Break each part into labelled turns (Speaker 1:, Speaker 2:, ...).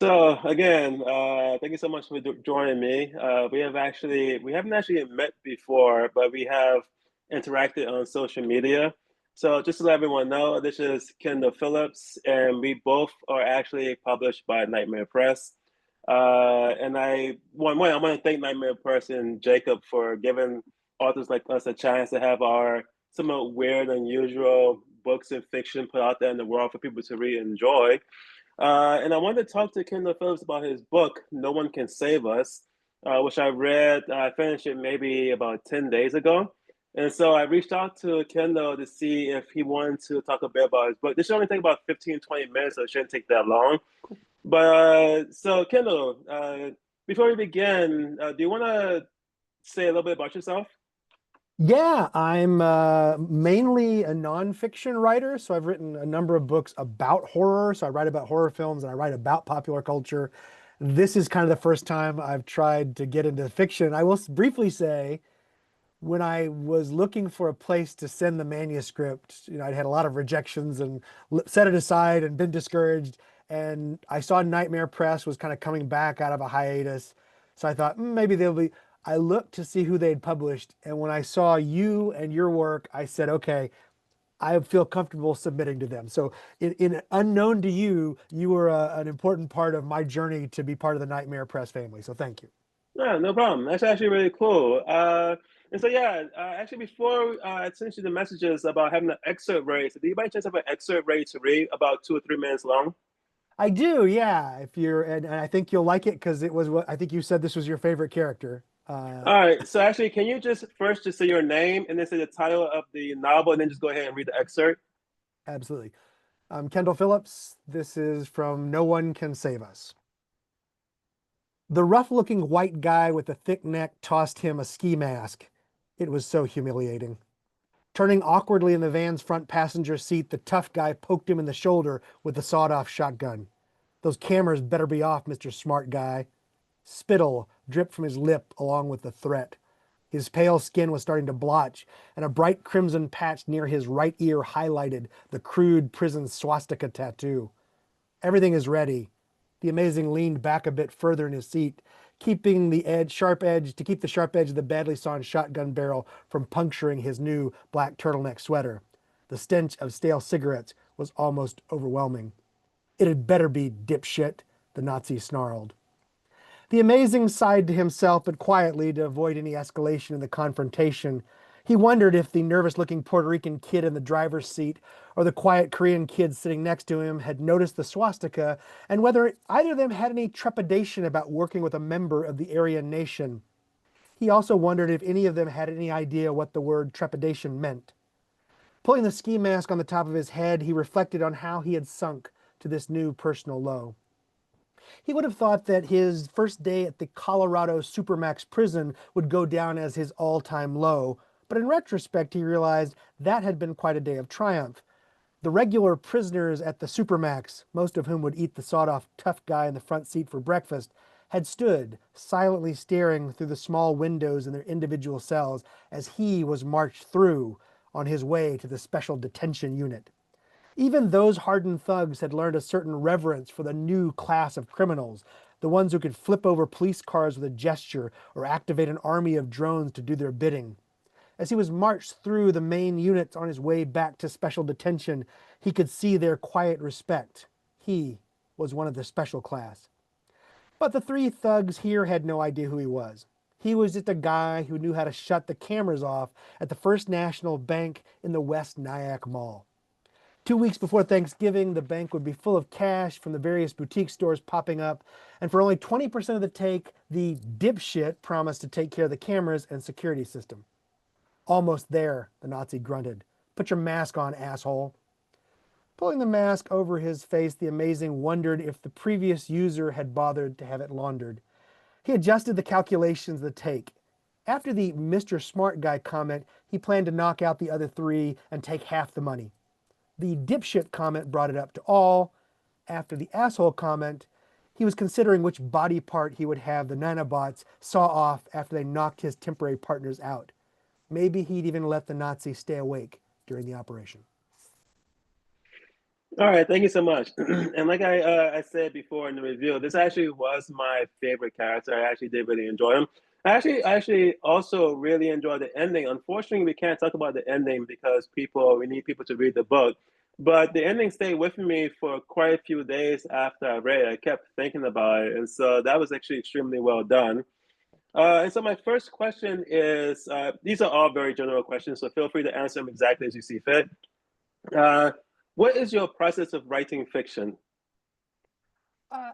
Speaker 1: So again, thank you so much for joining me. We haven't actually met before, but we have interacted on social media. So just to let everyone know, this is Kendall Phillips, and we both are actually published by Nightmare Press. And I want to thank Nightmare Press and Jacob for giving authors like us a chance to have our somewhat weird, unusual books and fiction put out there in the world for people to read and enjoy. And I wanted to talk to Kendall Phillips about his book, No One Can Save Us, which I read. I finished it maybe about 10 days ago. And so I reached out to Kendall to see if he wanted to talk a bit about his book. This should only take about 15, 20 minutes, so it shouldn't take that long. But so, Kendall, before we begin, do you want to say a little bit about yourself?
Speaker 2: Yeah, I'm mainly a nonfiction writer, so I've written a number of books about horror. So I write about horror films and I write about popular culture. This is kind of the first time I've tried to get into fiction. I will briefly say, when I was looking for a place to send the manuscript, I'd had a lot of rejections and set it aside and been discouraged. And I saw Nightmare Press was kind of coming back out of a hiatus. So I thought, maybe they'll be. I looked to see who they'd published. And when I saw you and your work, I said, okay, I feel comfortable submitting to them. So in unknown to you, you were an important part of my journey to be part of the Nightmare Press family. So thank you.
Speaker 1: Yeah, no problem. That's actually really cool. And so yeah, actually before I sent you the messages about having an excerpt ready, so do you by chance have an excerpt ready to read about 2 or 3 minutes long?
Speaker 2: I do, yeah. If you're, and I think you'll like it because it was what I think you said this was your favorite character.
Speaker 1: All right. So actually, can you just first just say your name and then say the title of the novel and then just go ahead and read the excerpt?
Speaker 2: Absolutely. Kendall Phillips. This is from No One Can Save Us. The rough-looking white guy with the thick neck tossed him a ski mask. It was so humiliating. Turning awkwardly in the van's front passenger seat, the tough guy poked him in the shoulder with the sawed-off shotgun. Those cameras better be off, Mr. Smart Guy. Spittle dripped from his lip along with the threat. His pale skin was starting to blotch, and a bright crimson patch near his right ear highlighted the crude prison swastika tattoo. Everything is ready. The amazing leaned back a bit further in his seat, keeping the sharp edge to keep the sharp edge of the badly sawn shotgun barrel from puncturing his new black turtleneck sweater. The stench of stale cigarettes was almost overwhelming. It had better be, dipshit, the Nazi snarled. The amazing sighed to himself, but quietly to avoid any escalation in the confrontation. He wondered if the nervous-looking Puerto Rican kid in the driver's seat or the quiet Korean kid sitting next to him had noticed the swastika and whether either of them had any trepidation about working with a member of the Aryan nation. He also wondered if any of them had any idea what the word trepidation meant. Pulling the ski mask on the top of his head, he reflected on how he had sunk to this new personal low. He would have thought that his first day at the Colorado Supermax prison would go down as his all-time low, but in retrospect he realized that had been quite a day of triumph. The regular prisoners at the Supermax, most of whom would eat the sawed-off tough guy in the front seat for breakfast, had stood silently staring through the small windows in their individual cells as he was marched through on his way to the special detention unit. Even those hardened thugs had learned a certain reverence for the new class of criminals, the ones who could flip over police cars with a gesture or activate an army of drones to do their bidding. As he was marched through the main units on his way back to special detention, he could see their quiet respect. He was one of the special class. But the three thugs here had no idea who he was. He was just a guy who knew how to shut the cameras off at the First National Bank in the West Nyack Mall. 2 weeks before Thanksgiving, the bank would be full of cash from the various boutique stores popping up, and for only 20% of the take, the dipshit promised to take care of the cameras and security system. Almost there, the Nazi grunted. Put your mask on, asshole. Pulling the mask over his face, the amazing wondered if the previous user had bothered to have it laundered. He adjusted the calculations of the take. After the Mr. Smart Guy comment, he planned to knock out the other three and take half the money. The dipshit comment brought it up to all. After the asshole comment, he was considering which body part he would have the nanobots saw off after they knocked his temporary partners out. Maybe he'd even let the Nazis stay awake during the operation.
Speaker 1: All right, thank you so much. And like I said before in the review, this actually was my favorite character. I actually did really enjoy him. I actually also really enjoyed the ending. Unfortunately, we can't talk about the ending because we need people to read the book. But the ending stayed with me for quite a few days after I read it. I kept thinking about it, and so that was actually extremely well done. And so my first question is, these are all very general questions, so feel free to answer them exactly as you see fit. Uh, what is your process of writing fiction?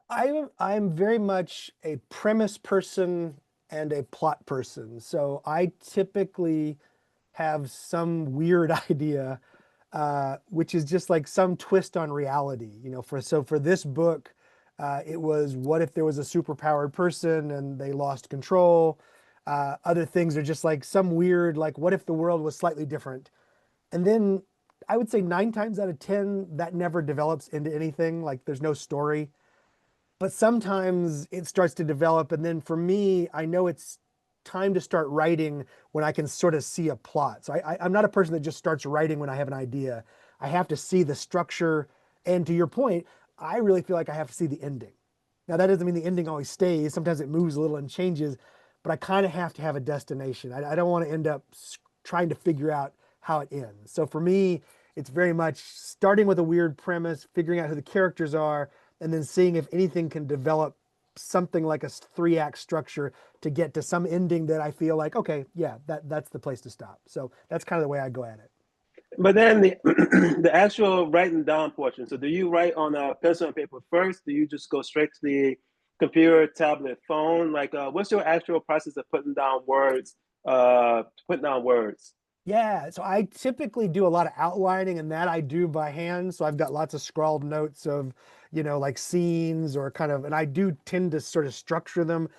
Speaker 2: I'm very much a premise person and a plot person. So I typically have some weird idea, which is just like some twist on reality. For this book, it was what if there was a superpowered person and they lost control. Other things are just like some weird, like what if the world was slightly different? And then I would say 9 times out of 10, that never develops into anything. Like there's no story, but sometimes it starts to develop. And then for me, I know it's time to start writing when I can sort of see a plot. So I'm not a person that just starts writing when I have an idea. I have to see the structure. And to your point, I really feel like I have to see the ending. Now, that doesn't mean the ending always stays. Sometimes it moves a little and changes, but I kind of have to have a destination. I don't want to end up trying to figure out how it ends. So for me, it's very much starting with a weird premise, figuring out who the characters are, and then seeing if anything can develop something like a 3 act structure to get to some ending that I feel like, okay, yeah, that's the place to stop. So that's kind of the way I go at it.
Speaker 1: But then the the actual writing down portion. So do you write on a pencil and paper first? Do you just go straight to the computer, tablet, phone? Like, what's your actual process of putting down words? Putting down words.
Speaker 2: Yeah, so I typically do a lot of outlining, and that I do by hand. So I've got lots of scrawled notes of, like scenes or kind of, and I do tend to sort of structure them.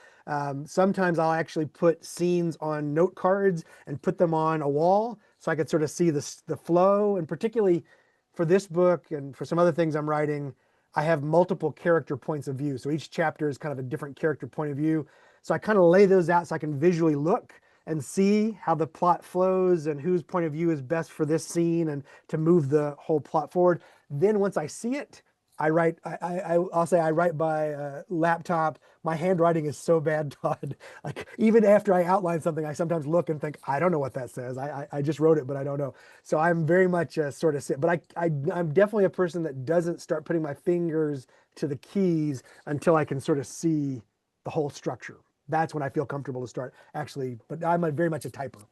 Speaker 2: Sometimes I'll actually put scenes on note cards and put them on a wall so I could sort of see the flow. And particularly for this book and for some other things I'm writing, I have multiple character points of view. So each chapter is kind of a different character point of view. So I kind of lay those out so I can visually look and see how the plot flows and whose point of view is best for this scene and to move the whole plot forward. Then once I see it, I write. I'll say I write by laptop. My handwriting is so bad, Todd. Like even after I outline something, I sometimes look and think I don't know what that says. I just wrote it, but I don't know. So I'm very much sort of sit. But I'm definitely a person that doesn't start putting my fingers to the keys until I can sort of see the whole structure. That's when I feel comfortable to start actually. But I'm very much a typer.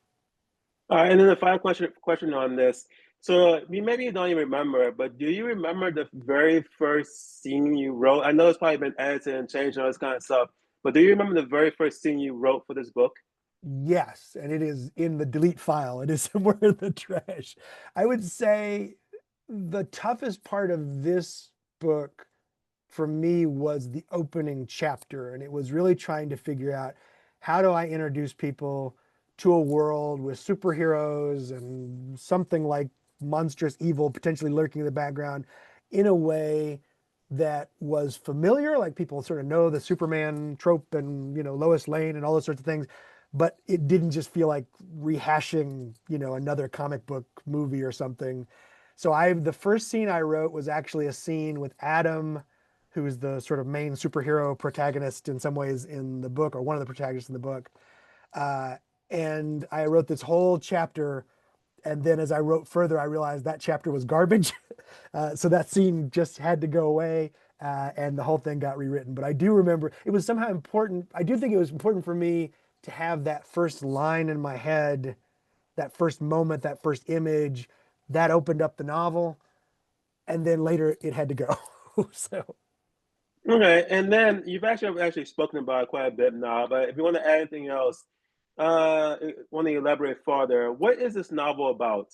Speaker 1: All right, and then the final question on this. So maybe you don't even remember, but do you remember the very first scene you wrote? I know it's probably been edited and changed and all this kind of stuff, but do you remember the very first scene you wrote for this book?
Speaker 2: Yes, and it is in the delete file. It is somewhere in the trash. I would say the toughest part of this book for me was the opening chapter. And it was really trying to figure out how do I introduce people to a world with superheroes and something like monstrous evil potentially lurking in the background in a way that was familiar, like people sort of know the Superman trope and Lois Lane and all those sorts of things, but it didn't just feel like rehashing another comic book movie or something. So the first scene I wrote was actually a scene with Adam, who is the sort of main superhero protagonist in some ways in the book, or one of the protagonists in the book. Uh, and I wrote this whole chapter. And then as I wrote further, I realized that chapter was garbage. So that scene just had to go away. And the whole thing got rewritten. But I do remember it was somehow important. I do think it was important for me to have that first line in my head, that first moment, that first image that opened up the novel. And then later it had to go. So
Speaker 1: Okay, and then you've actually spoken about it quite a bit now, but if you want to add anything else, want to elaborate further, what is this novel about?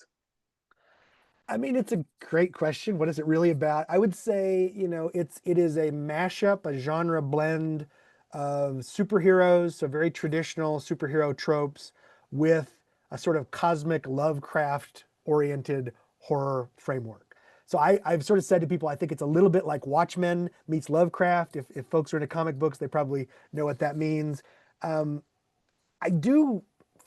Speaker 2: I mean, it's a great question. What is it really about? I would say, it is a mashup, a genre blend of superheroes, so very traditional superhero tropes with a sort of cosmic Lovecraft oriented horror framework. So I've sort of said to people, I think it's a little bit like Watchmen meets Lovecraft. If folks are into comic books, they probably know what that means. Um, I do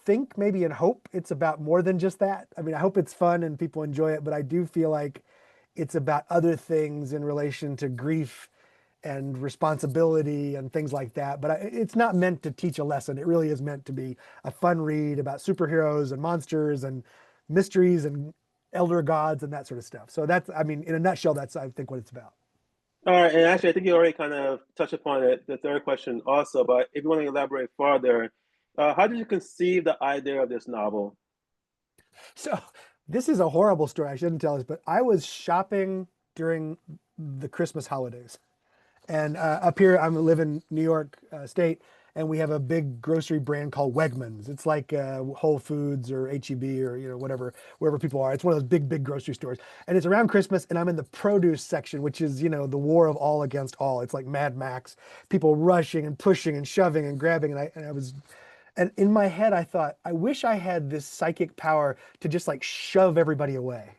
Speaker 2: think maybe and hope it's about more than just that. I mean, I hope it's fun and people enjoy it, but I do feel like it's about other things in relation to grief and responsibility and things like that. But it's not meant to teach a lesson. It really is meant to be a fun read about superheroes and monsters and mysteries and elder gods and that sort of stuff. So that's, I mean, in a nutshell, that's, I think, what it's about.
Speaker 1: All right, and actually, I think you already kind of touched upon it, the third question also, but if you want to elaborate further, how did you conceive the idea of this novel?
Speaker 2: So this is a horrible story. I shouldn't tell this, but I was shopping during the Christmas holidays. And up here, I live in New York State, and we have a big grocery brand called Wegmans. It's like Whole Foods or HEB or whatever, wherever people are. It's one of those big, big grocery stores, and it's around Christmas. And I'm in the produce section, which is the war of all against all. It's like Mad Max, people rushing and pushing and shoving and grabbing. And I was, and in my head, I thought, I wish I had this psychic power to just like shove everybody away.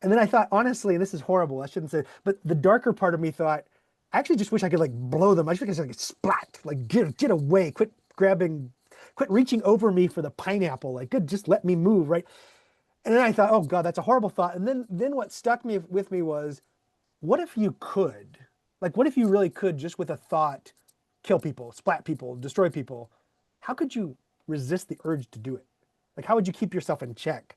Speaker 2: And then I thought, honestly, and this is horrible, I shouldn't say, but the darker part of me thought, I actually just wish I could like blow them. I just wish I could like splat, like get away, quit grabbing, quit reaching over me for the pineapple. Like, good, just let me move, right? And then I thought, oh God, that's a horrible thought. And then what stuck me with me was, what if you could? Like, what if you really could just with a thought kill people, splat people, destroy people? How could you resist the urge to do it? Like, how would you keep yourself in check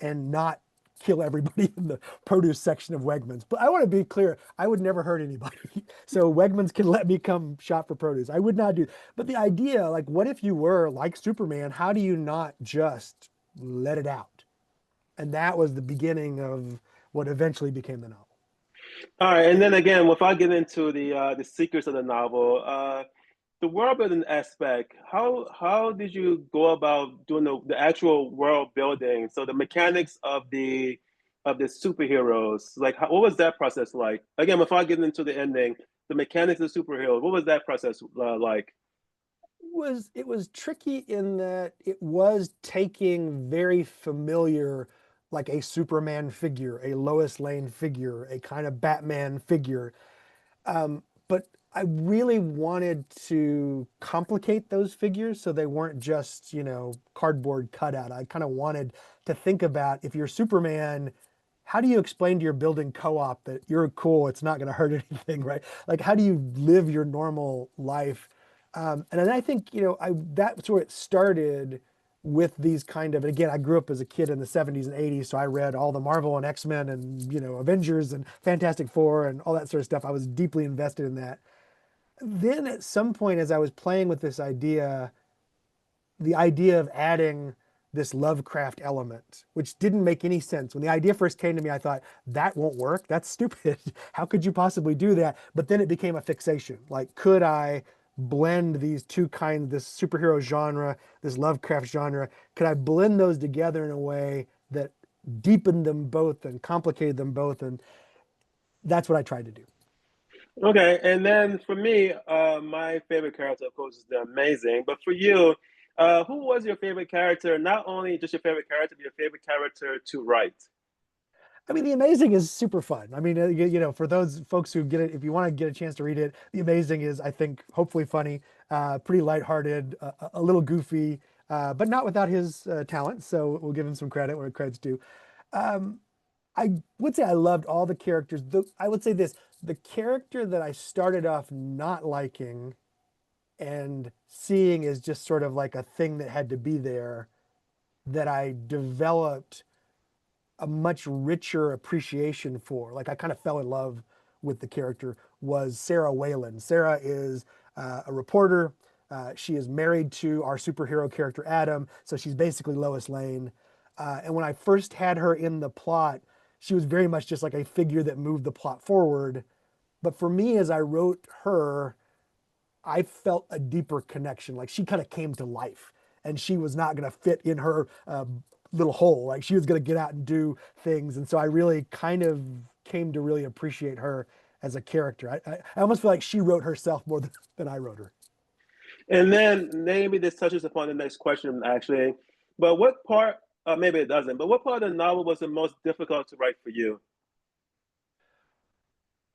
Speaker 2: and not kill everybody in the produce section of Wegmans? But I want to be clear, I would never hurt anybody. So Wegmans can let me come shop for produce. I would not do. But the idea, like, what if you were like Superman? How do you not just let it out? And that was the beginning of what eventually became the novel.
Speaker 1: All right, and then again, without getting into the secrets of the novel, the world building aspect, how did you go about doing the actual world building? So the mechanics of the superheroes, like what was that process like? Again, without getting into the ending, the mechanics of superheroes, what was that process like?
Speaker 2: It was tricky in that it was taking very familiar, like a Superman figure, a Lois Lane figure, a kind of Batman figure. But I really wanted to complicate those figures so they weren't just, cardboard cutout. I kind of wanted to think about, if you're Superman, how do you explain to your building co-op that you're cool, it's not going to hurt anything, right? Like, how do you live your normal life? And then I think, that's where it started with these kind of, and again, I grew up as a kid in the 70s and 80s, so I read all the Marvel and X-Men and, Avengers and Fantastic Four and all that sort of stuff. I was deeply invested in that. Then at some point, as I was playing with this idea, the idea of adding this Lovecraft element, which didn't make any sense. When the idea first came to me, I thought, that won't work. That's stupid. How could you possibly do that? But then it became a fixation. Like, could I blend these two kinds, this superhero genre, this Lovecraft genre, could I blend those together in a way that deepened them both and complicated them both? And that's what I tried to do.
Speaker 1: Okay, and then for me, my favorite character, of course, is the Amazing. But for you, who was your favorite character? Not only just your favorite character, but your favorite character to write.
Speaker 2: I mean, The Amazing is super fun. I mean, for those folks who get it, if you want to get a chance to read it, The Amazing is, I think, hopefully funny, pretty lighthearted, a little goofy, but not without his talent. So we'll give him some credit where credit's due. Um, I would say I loved all the characters. I would say this, the character that I started off not liking and seeing as just sort of like a thing that had to be there, that I developed a much richer appreciation for. Like, I kind of fell in love with the character, was Sarah Whalen. Sarah is a reporter. She is married to our superhero character Adam, so she's basically Lois Lane. And when I first had her in the plot, she was very much just like a figure that moved the plot forward. But for me, as I wrote her, I felt a deeper connection. Like, she kind of came to life, and she was not going to fit in her little hole. Like, she was going to get out and do things. And so I really kind of came to really appreciate her as a character. I almost feel like she wrote herself more than I wrote her.
Speaker 1: And then maybe this touches upon the next question, actually. But what part, maybe it doesn't, but what part of the novel was the most difficult to write for you?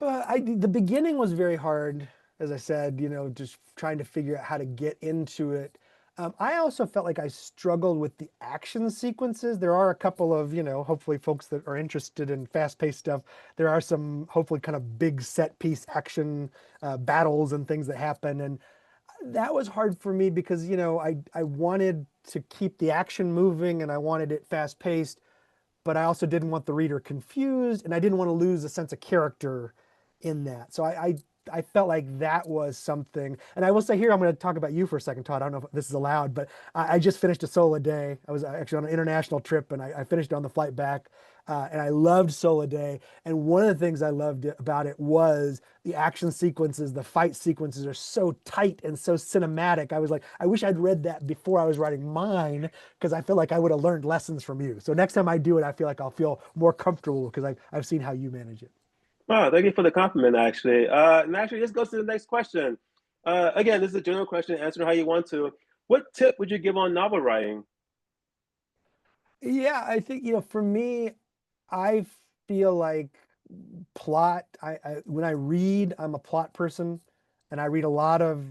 Speaker 2: But the beginning was very hard, as I said, just trying to figure out how to get into it. I also felt like I struggled with the action sequences. There are a couple of, hopefully folks that are interested in fast-paced stuff. There are some hopefully kind of big set piece action battles and things that happen. And that was hard for me because, I wanted to keep the action moving and I wanted it fast-paced, but I also didn't want the reader confused and I didn't want to lose a sense of character in that. So I felt like that was something. And I will say here, I'm going to talk about you for a second, Todd. I don't know if this is allowed, but I just finished a solo day. I was actually on an international trip and I finished on the flight back. And I loved Solo Day. And one of the things I loved about it was the action sequences, the fight sequences are so tight and so cinematic. I was like, I wish I'd read that before I was writing mine because I feel like I would have learned lessons from you. So next time I do it, I feel like I'll feel more comfortable because I've seen how you manage it.
Speaker 1: Oh, thank you for the compliment, actually. And actually, this goes to the next question. Again, this is a general question. Answer how you want to. What tip would you give on novel writing?
Speaker 2: Yeah, I think, for me, I feel like plot, I when I read, I'm a plot person and I read a lot of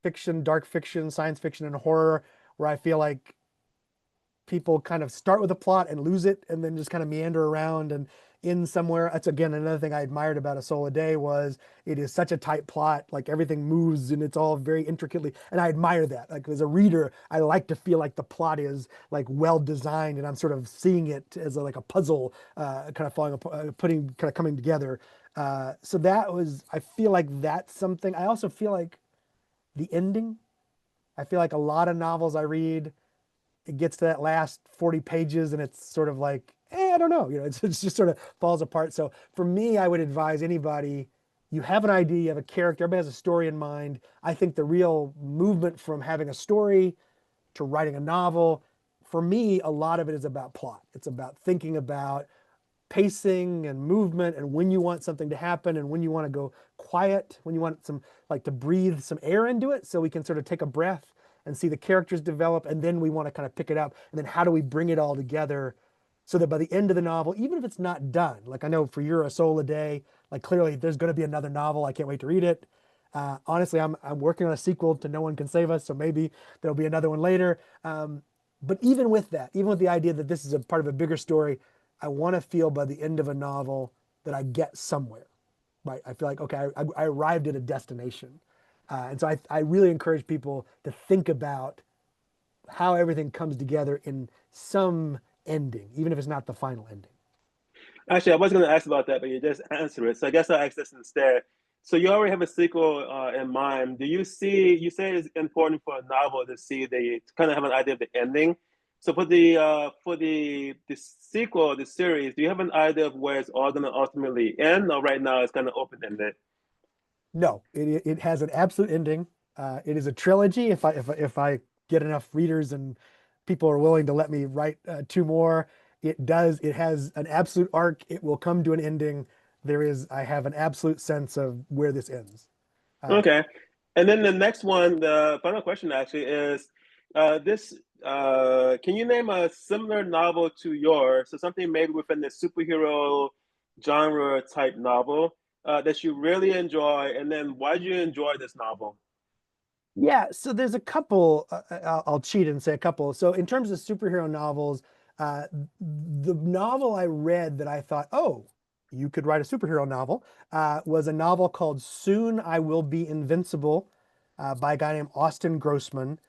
Speaker 2: fiction, dark fiction, science fiction, and horror where I feel like people kind of start with a plot and lose it and then just kind of meander around and in somewhere. That's again another thing I admired about A Soul a Day was it is such a tight plot, like everything moves and it's all very intricately. And I admire that. Like as a reader, I like to feel like the plot is like well designed and I'm sort of seeing it as like a puzzle kind of falling apart, putting kind of coming together. So that was, I feel like that's something. I also feel like the ending. I feel like a lot of novels I read it gets to that last 40 pages and it's sort of like, I don't know, it's just sort of falls apart. So for me, I would advise anybody, you have an idea, you have a character, everybody has a story in mind. I think the real movement from having a story to writing a novel, for me, a lot of it is about plot. It's about thinking about pacing and movement and when you want something to happen and when you want to go quiet, when you want some like to breathe some air into it so we can sort of take a breath and see the characters develop and then we want to kind of pick it up and then how do we bring it all together so that by the end of the novel, even if it's not done, like I know for your A Soul a Day, like clearly there's going to be another novel. I can't wait to read it. Honestly, I'm working on a sequel to No One Can Save Us, so maybe there'll be another one later. But even with that, even with the idea that this is a part of a bigger story, I want to feel by the end of a novel that I get somewhere, right? I feel like, okay, I arrived at a destination. And so I really encourage people to think about how everything comes together in some ending, even if it's not the final ending.
Speaker 1: Actually, I was going to ask about that, but you just answered it. So I guess I'll ask this instead. So you already have a sequel in mind. Do you see, you say it's important for a novel to see to kind of have an idea of the ending. So for the sequel, the series, do you have an idea of where it's all going to ultimately end, or right now it's kind of open ended?
Speaker 2: No, it has an absolute ending. It is a trilogy. If I get enough readers and people are willing to let me write two more, it does. It has an absolute arc. It will come to an ending. I have an absolute sense of where this ends. Uh,
Speaker 1: Okay. And then the next one, the final question actually is this can you name a similar novel to yours? So something maybe within the superhero genre type novel that you really enjoy, and then why did you enjoy this novel?
Speaker 2: Yeah, so there's a couple. I'll cheat and say a couple. So in terms of superhero novels, uh, the novel I read that I thought, oh, you could write a superhero novel, was a novel called "Soon I Will Be Invincible" by a guy named Austin Grossman,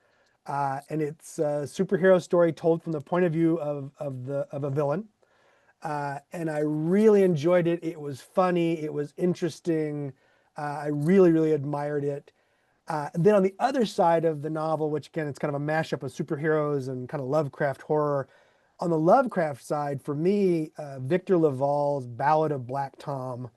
Speaker 2: and it's a superhero story told from the point of view of a villain. And I really enjoyed it. It was funny. It was interesting. I really, really admired it. And then on the other side of the novel, which again, it's kind of a mashup of superheroes and kind of Lovecraft horror. On the Lovecraft side, for me, Victor LaValle's Ballad of Black Tom,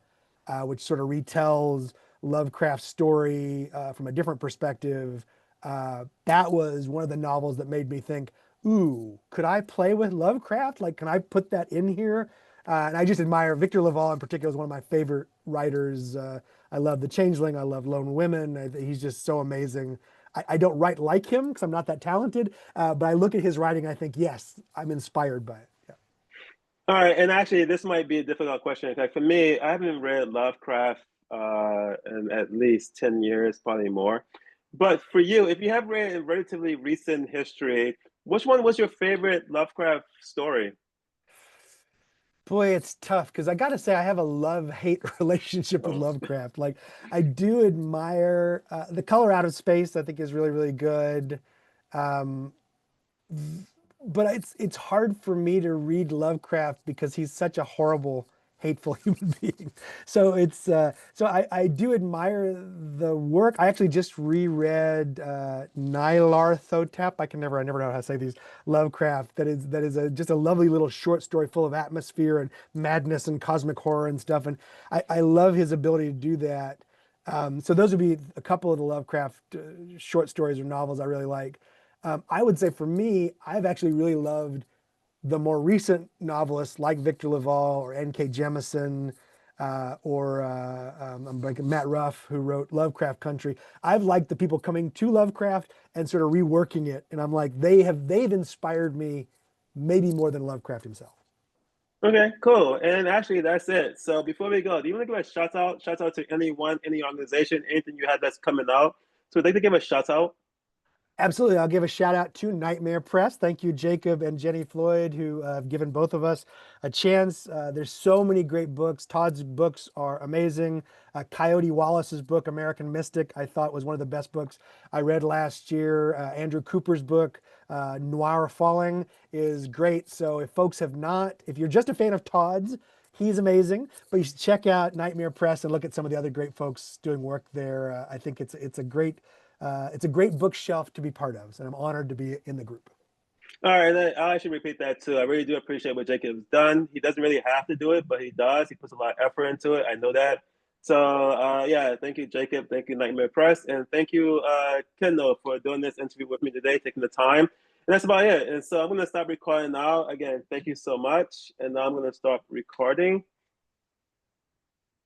Speaker 2: which sort of retells Lovecraft's story from a different perspective. That was one of the novels that made me think, ooh, could I play with Lovecraft? Like, can I put that in here? And I just admire Victor LaValle in particular is one of my favorite writers. I love The Changeling. I love Lone Women. He's just so amazing. I don't write like him because I'm not that talented, but I look at his writing and I think, yes, I'm inspired by it. Yeah.
Speaker 1: All right, and actually, this might be a difficult question. Like for me, I haven't read Lovecraft in at least 10 years, probably more. But for you, if you have read in relatively recent history, which one was your favorite Lovecraft story?
Speaker 2: Boy, it's tough because I got to say I have a love-hate relationship with
Speaker 1: Oh,
Speaker 2: Lovecraft. Like I do admire The Color Out of Space, I think is really, really good. Um, but it's hard for me to read Lovecraft because he's such a horrible, hateful human being. So I do admire the work. I actually just reread Nyarlathotep. I never know how to say these. Lovecraft. That is just a lovely little short story full of atmosphere and madness and cosmic horror and stuff. And I love his ability to do that. So those would be a couple of the Lovecraft short stories or novels I really like. I would say for me, I've actually really loved the more recent novelists like Victor LaValle or N.K. Jemisin I'm like Matt Ruff, who wrote Lovecraft Country. I've liked the people coming to Lovecraft and sort of reworking it, and I'm like they've inspired me maybe more than Lovecraft himself.
Speaker 1: okay, cool. And actually, that's it. So before we go, do you want to give a shout out? Shout out to anyone, any organization, anything you had that's coming out? So I'd like to give a shout out.
Speaker 2: Absolutely. I'll give a shout out to Nightmare Press. Thank you, Jacob and Jenny Floyd, who have given both of us a chance. There's so many great books. Todd's books are amazing. Coyote Wallace's book, American Mystic, I thought was one of the best books I read last year. Andrew Cooper's book, Noir Falling, is great. So if folks have not, if you're just a fan of Todd's, he's amazing. But you should check out Nightmare Press and look at some of the other great folks doing work there. I think it's a great bookshelf to be part of, and I'm honored to be in the group.
Speaker 1: All right, I'll actually repeat that too. I really do appreciate what Jacob's done. He doesn't really have to do it, but he does. He puts a lot of effort into it. I know that. So yeah, thank you, Jacob. Thank you, Nightmare Press, and thank you, Kendall, for doing this interview with me today, taking the time. And that's about it. And so I'm gonna stop recording now. Again, thank you so much. And now I'm gonna start recording.